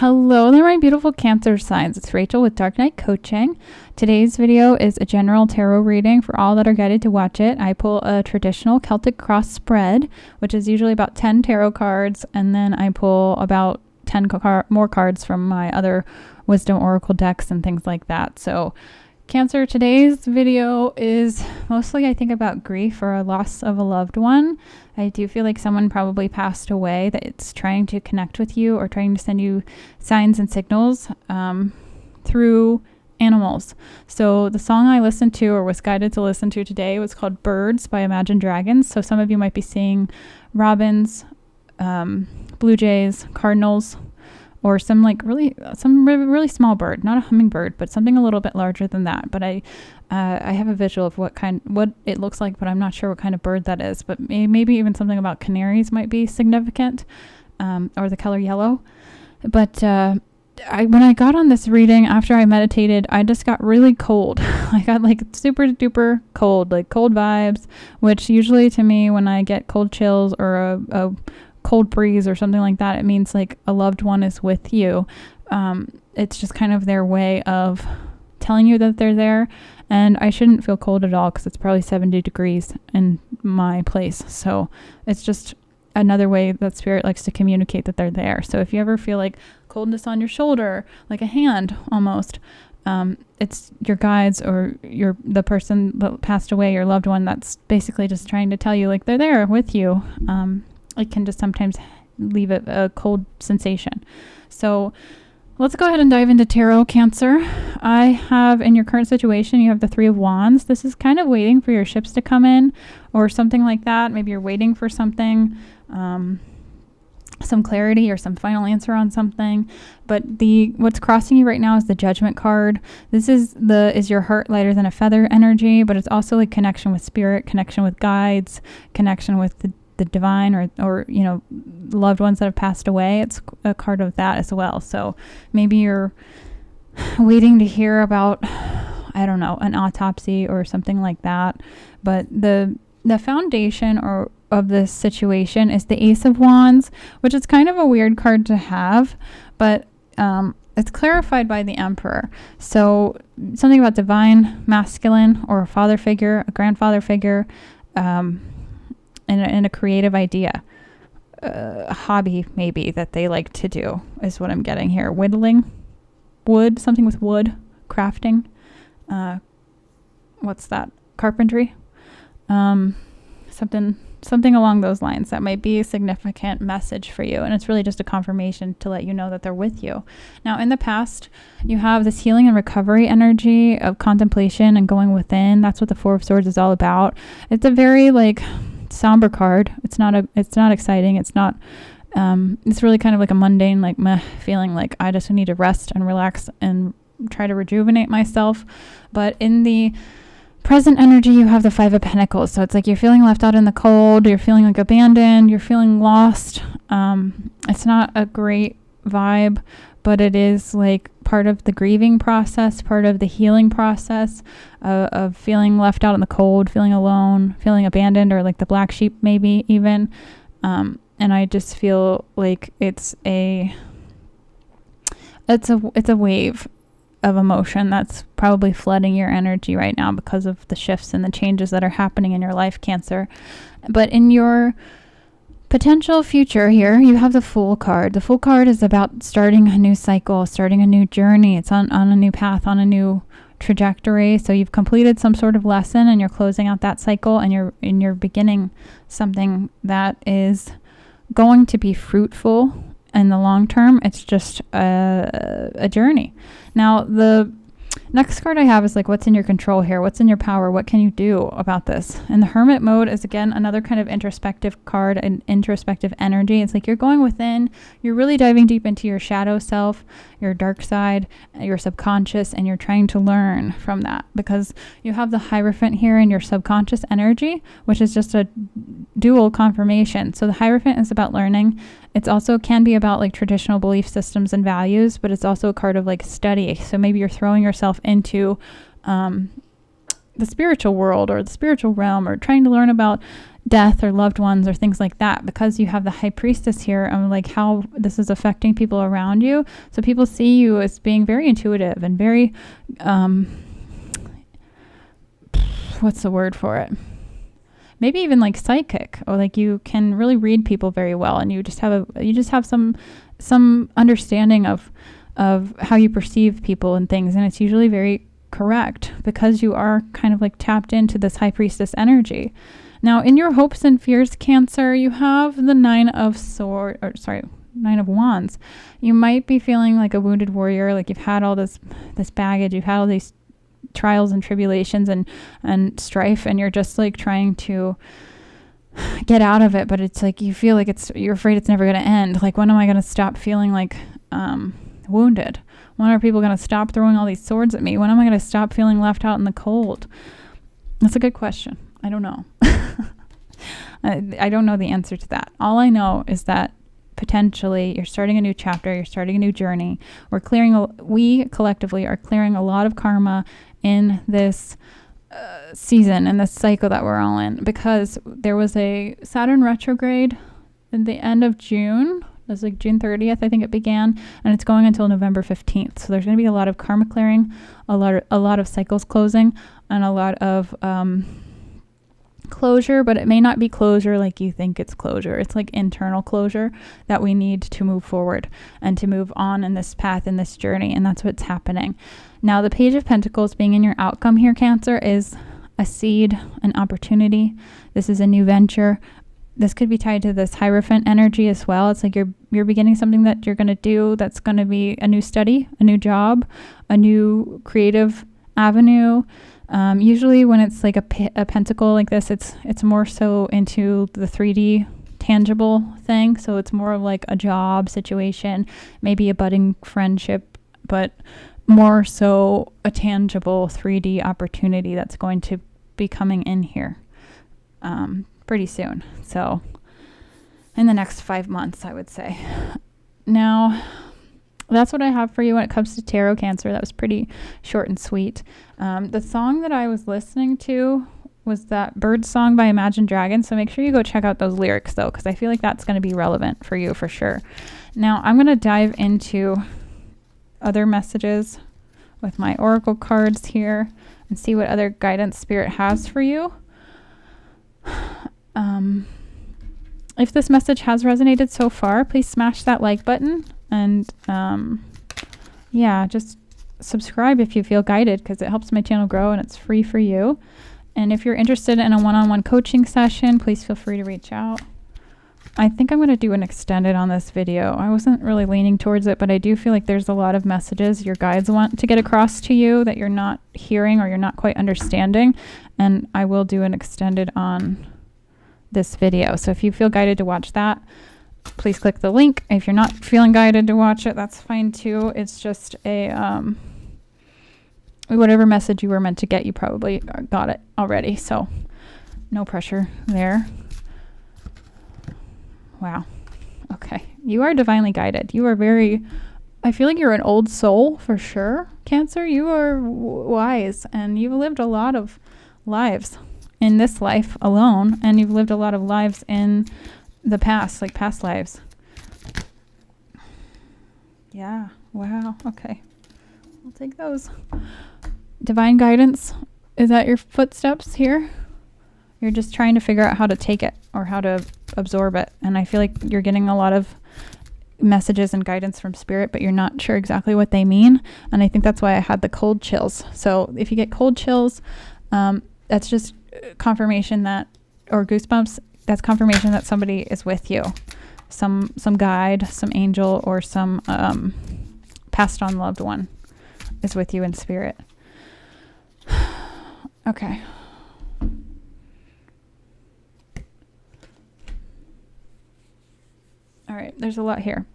Hello there, my beautiful Cancer signs. It's Rachel with Dark Knight Coaching. Today's video is a general tarot reading for all that are guided to watch it. I pull a traditional Celtic cross spread, which is usually about 10 tarot cards, and then I pull about 10 more cards from my other wisdom oracle decks and things like that. So Cancer, today's video is mostly, I think, about grief or a loss of a loved one. I do feel like someone probably passed away that it's trying to connect with you or trying to send you signs and signals through animals. So the song I listened to or was guided to listen to today was called Birds by Imagine Dragons. So some of you might be seeing robins, blue jays, cardinals, or some really small bird, not a hummingbird, but something a little bit larger than that. But I have a visual of what it looks like, but I'm not sure what kind of bird that is. But maybe even something about canaries might be significant, or the color yellow. But when I got on this reading after I meditated, I just got really cold. I got like super duper cold, like cold vibes, which usually to me when I get cold chills or a cold breeze or something like that, it means like a loved one is with you. It's just kind of their way of telling you that they're there. And I shouldn't feel cold at all because it's probably 70 degrees in my place. So it's just another way that spirit likes to communicate that they're there. So if you ever feel like coldness on your shoulder, like a hand almost, it's your guides or the person that passed away, your loved one, that's basically just trying to tell you like they're there with you. It can just sometimes leave it a cold sensation. So let's go ahead and dive into tarot, Cancer. I have, in your current situation, you have the Three of Wands. This is kind of waiting for your ships to come in or something like that. Maybe you're waiting for something, some clarity or some final answer on something. But what's crossing you right now is the Judgment card. This is your heart lighter than a feather energy, but it's also like connection with spirit, connection with guides, connection with the divine or loved ones that have passed away. It's a card of that as well. So maybe you're waiting to hear about, I don't know, an autopsy or something like that. But the foundation of this situation is the Ace of Wands, which is kind of a weird card to have, but it's clarified by the Emperor. So something about divine masculine or a father figure, a grandfather figure, and a creative idea, a hobby maybe that they like to do is what I'm getting here. Whittling, wood, something with wood, crafting, what's that? Carpentry, something along those lines. That might be a significant message for you, and it's really just a confirmation to let you know that they're with you. Now, in the past, you have this healing and recovery energy of contemplation and going within. That's what the Four of Swords is all about. It's a very somber card. It's not exciting. It's not it's really kind of like a mundane, like meh feeling, like I just need to rest and relax and try to rejuvenate myself. But in the present energy, you have the Five of Pentacles. So it's like you're feeling left out in the cold, you're feeling like abandoned, you're feeling lost. It's not a great vibe, but it is like part of the grieving process, part of the healing process of feeling left out in the cold, feeling alone, feeling abandoned, or like the black sheep maybe even. And I just feel like it's a wave of emotion that's probably flooding your energy right now because of the shifts and the changes that are happening in your life, Cancer. But in your potential future here, you have the Fool card. The Fool card is about starting a new cycle, starting a new journey. It's on a new path, on a new trajectory. So you've completed some sort of lesson and you're closing out that cycle, and you're beginning something that is going to be fruitful in the long term. It's just a journey. Now, the next card I have is like, what's in your control here? What's in your power? What can you do about this? And the Hermit mode is, again, another kind of introspective card and introspective energy. It's like you're going within, you're really diving deep into your shadow self, your dark side, your subconscious, and you're trying to learn from that because you have the Hierophant here in your subconscious energy, which is just a dual confirmation. So the Hierophant is about learning. It's also can be about like traditional belief systems and values, but it's also a card of like study. So maybe you're throwing yourself into the spiritual world or the spiritual realm, or trying to learn about death or loved ones or things like that, because you have the high priestess here, and like how this is affecting people around you. So people see you as being very intuitive and very what's the word for it, maybe even like psychic, or like you can really read people very well, and you just have some understanding of how you perceive people and things, and it's usually very correct because you are kind of like tapped into this high priestess energy. Now, in your hopes and fears, Cancer, you have the Nine of Wands. You might be feeling like a wounded warrior, like you've had all this baggage, you've had all these trials and tribulations and strife, and you're just like trying to get out of it, but it's like you feel like you're afraid it's never going to end. Like, when am I going to stop feeling like wounded? When are people going to stop throwing all these swords at me? When am I going to stop feeling left out in the cold? That's a good question. I don't know. I don't know the answer to that. All I know is that potentially you're starting a new chapter, you're starting a new journey. We collectively are clearing a lot of karma in this season, in this cycle that we're all in, because there was a Saturn retrograde in the end of June. It was like June 30th, I think it began, and it's going until November 15th. So there's going to be a lot of karma clearing, a lot of cycles closing, and a lot of closure, but it may not be closure like you think it's closure. It's like internal closure that we need to move forward and to move on in this path, in this journey, and that's what's happening. Now, the Page of Pentacles being in your outcome here, Cancer, is a seed, an opportunity. This is a new venture. This could be tied to this Hierophant energy as well. It's like you're beginning something that you're going to do that's going to be a new study, a new job, a new creative avenue. Usually when it's like a pentacle like this, it's more so into the 3D tangible thing. So it's more of like a job situation, maybe a budding friendship, but more so a tangible 3D opportunity that's going to be coming in here pretty soon. So in the next 5 months, I would say. Now, that's what I have for you when it comes to tarot, Cancer. That was pretty short and sweet. The song that I was listening to was that Bird song by Imagine Dragons. So make sure you go check out those lyrics, though, because I feel like that's going to be relevant for you for sure. Now, I'm going to dive into other messages with my oracle cards here and see what other guidance Spirit has for you. If this message has resonated so far, please smash that like button. And just subscribe if you feel guided, because it helps my channel grow and it's free for you. And if you're interested in a one-on-one coaching session, please feel free to reach out. I think I'm going to do an extended on this video. I wasn't really leaning towards it, but I do feel like there's a lot of messages your guides want to get across to you that you're not hearing or you're not quite understanding. And I will do an extended on this video. So if you feel guided to watch that, please click the link. If you're not feeling guided to watch it, that's fine too. It's just a whatever message you were meant to get, you probably got it already. So no pressure there. Wow. Okay. You are divinely guided. You are I feel like you're an old soul for sure, Cancer. You are wise, and you've lived a lot of lives in this life alone, and you've lived a lot of lives in the past, like past lives. Yeah. Wow. Okay. I'll take those. Divine guidance is at your footsteps here. You're just trying to figure out how to take it or how to absorb it. And I feel like you're getting a lot of messages and guidance from Spirit, but you're not sure exactly what they mean. And I think that's why I had the cold chills. So if you get cold chills, that's just confirmation or goosebumps, that's confirmation that somebody is with you. Some guide, some angel, or some passed on loved one is with you in spirit. Okay. All right, there's a lot here.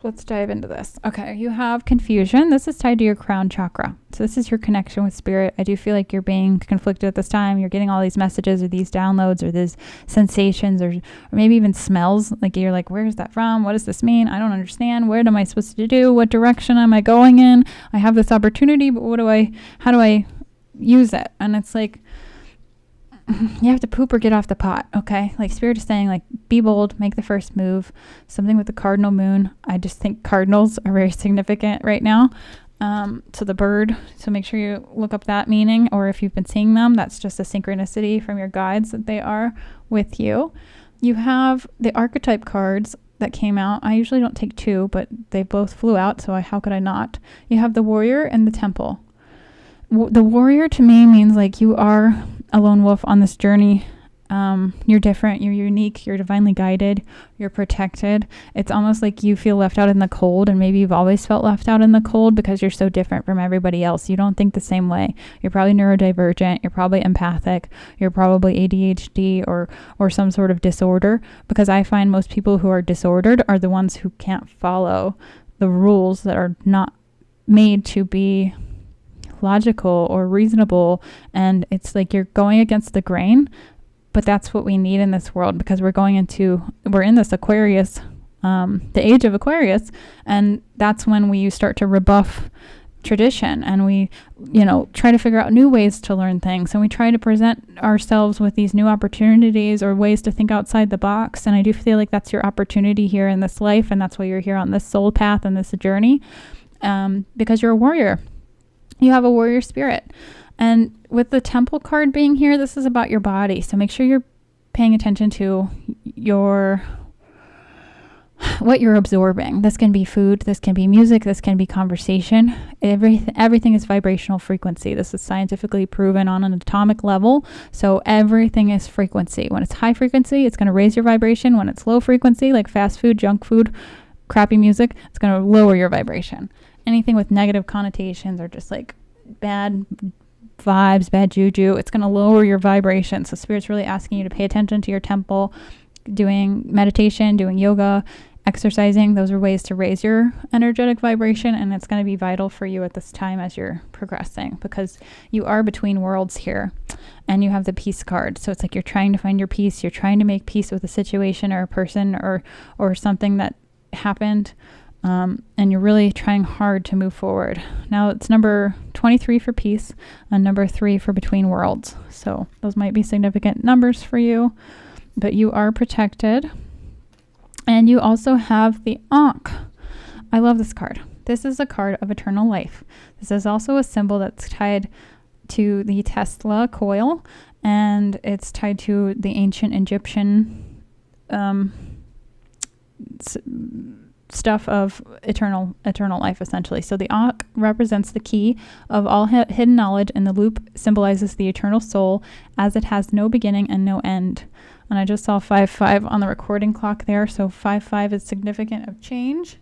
Let's dive into this. Okay, you have confusion. This is tied to your crown chakra. So this is your connection with Spirit. I do feel like you're being conflicted at this time. You're getting all these messages or these downloads or these sensations or maybe even smells. Like you're like, where's that from? What does this mean? I don't understand. What am I supposed to do? What direction am I going in? I have this opportunity, but how do I use it. And it's like, you have to poop or get off the pot, okay? Like Spirit is saying, like, be bold, make the first move. Something with the cardinal moon. I just think cardinals are very significant right now to the bird. So make sure you look up that meaning, or if you've been seeing them, that's just a synchronicity from your guides that they are with you. You have the archetype cards that came out. I usually don't take two, but they both flew out, so how could I not? You have the warrior and the temple. The warrior to me means like you are a lone wolf on this journey. You're different, you're unique, you're divinely guided, you're protected. It's almost like you feel left out in the cold, and maybe you've always felt left out in the cold because you're so different from everybody else. You don't think the same way. You're probably neurodivergent, you're probably empathic, you're probably ADHD or some sort of disorder, because I find most people who are disordered are the ones who can't follow the rules that are not made to be logical or reasonable. And it's like you're going against the grain. But that's what we need in this world, because we're in this Aquarius, the age of Aquarius. And that's when we start to rebuff tradition, and we, try to figure out new ways to learn things. And we try to present ourselves with these new opportunities or ways to think outside the box. And I do feel like that's your opportunity here in this life. And that's why you're here on this soul path and this journey, because you're a warrior. You have a warrior spirit. And with the temple card being here, this is about your body. So make sure you're paying attention to what you're absorbing. This can be food, this can be music, this can be conversation. Everything is vibrational frequency. This is scientifically proven on an atomic level. So everything is frequency. When it's high frequency, it's going to raise your vibration. When it's low frequency, like fast food, junk food, crappy music, it's going to lower your vibration. Anything with negative connotations or just like bad vibes, bad juju, it's going to lower your vibration. So Spirit's really asking you to pay attention to your temple, doing meditation, doing yoga, exercising. Those are ways to raise your energetic vibration, and it's going to be vital for you at this time as you're progressing, because you are between worlds here, and you have the peace card. So it's like you're trying to find your peace. You're trying to make peace with a situation or a person or something that happened. And you're really trying hard to move forward. Now it's number 23 for peace and number 3 for between worlds. So those might be significant numbers for you, but you are protected. And you also have the Ankh. I love this card. This is a card of eternal life. This is also a symbol that's tied to the Tesla coil, and it's tied to the ancient Egyptian stuff of eternal life, essentially. So the Ankh represents the key of all hidden knowledge, and the loop symbolizes the eternal soul as it has no beginning and no end. And I just saw 5-5 on the recording clock there. So 5-5 is significant of change,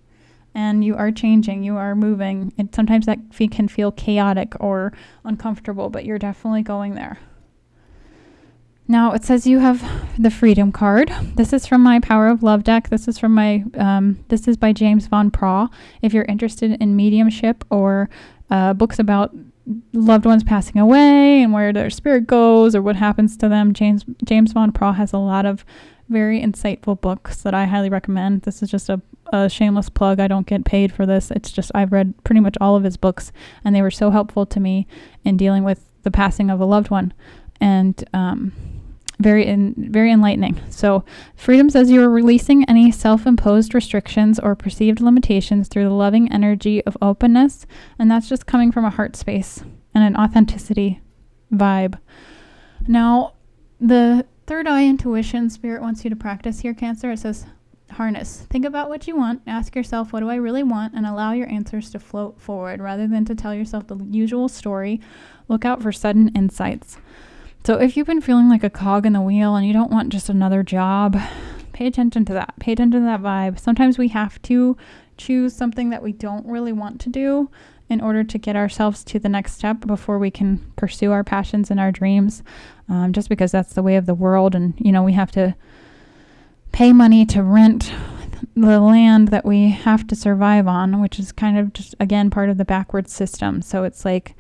and you are changing, you are moving. And sometimes that can feel chaotic or uncomfortable, but you're definitely going there. Now it says you have the Freedom card. This is from my Power of Love deck. This is from my, this is by James Van Praagh. If you're interested in mediumship or books about loved ones passing away and where their spirit goes or what happens to them, James Van Praagh has a lot of very insightful books that I highly recommend. This is just a shameless plug. I don't get paid for this. It's just, I've read pretty much all of his books, and they were so helpful to me in dealing with the passing of a loved one. And very enlightening. So Freedom says you are releasing any self-imposed restrictions or perceived limitations through the loving energy of openness, and that's just coming from a heart space and an authenticity vibe. Now, the third eye intuition Spirit wants you to practice here, Cancer. It says harness. Think about what you want. Ask yourself, what do I really want? And allow your answers to float forward rather than to tell yourself the usual story. Look out for sudden insights. So if you've been feeling like a cog in the wheel and you don't want just another job, pay attention to that. Pay attention to that vibe. Sometimes we have to choose something that we don't really want to do in order to get ourselves to the next step before we can pursue our passions and our dreams, just because that's the way of the world. And, we have to pay money to rent the land that we have to survive on, which is kind of just, again, part of the backwards system. So it's like,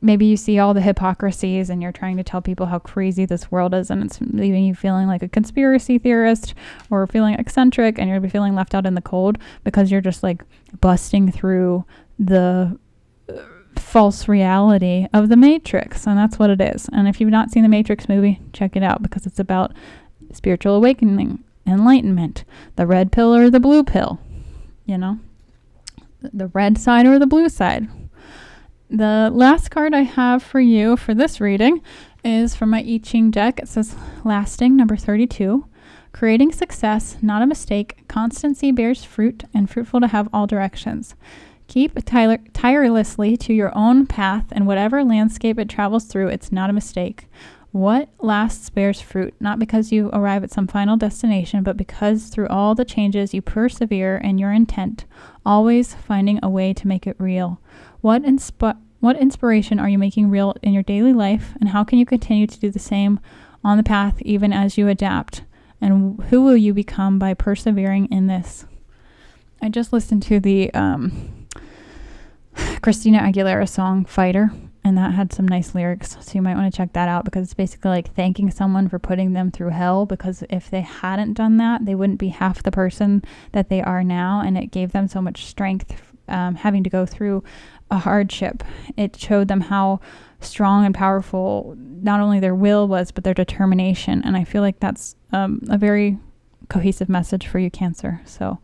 maybe you see all the hypocrisies and you're trying to tell people how crazy this world is, and it's leaving you feeling like a conspiracy theorist or feeling eccentric, and you're feeling left out in the cold because you're just like busting through the false reality of the Matrix, and that's what it is. And if you've not seen the Matrix movie, check it out, because it's about spiritual awakening, enlightenment, the red pill or the blue pill, you know, the red side or the blue side. The last card I have for you for this reading is from my I Ching deck. It says lasting, number 32. Creating success, not a mistake. Constancy bears fruit, and fruitful to have all directions. Keep tirelessly to your own path, and whatever landscape it travels through, it's not a mistake. What lasts bears fruit, not because you arrive at some final destination, but because through all the changes you persevere in your intent, always finding a way to make it real. What inspiration are you making real in your daily life, and how can you continue to do the same on the path even as you adapt? And who will you become by persevering in this? I just listened to the Christina Aguilera song Fighter, and that had some nice lyrics, so you might want to check that out, because it's basically like thanking someone for putting them through hell, because if they hadn't done that, they wouldn't be half the person that they are now, and it gave them so much strength having to go through a hardship. It showed them how strong and powerful not only their will was, but their determination, and I feel like that's a very cohesive message for you, Cancer. So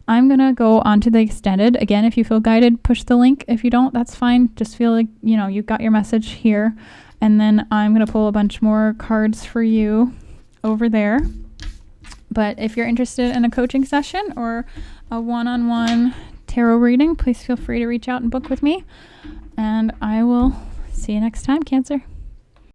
I'm going to go on to the extended. Again, if you feel guided, push the link. If you don't, that's fine. Just feel like, you know, you've got your message here. And then I'm going to pull a bunch more cards for you over there. But if you're interested in a coaching session or a one-on-one tarot reading, please feel free to reach out and book with me. And I will see you next time, Cancer.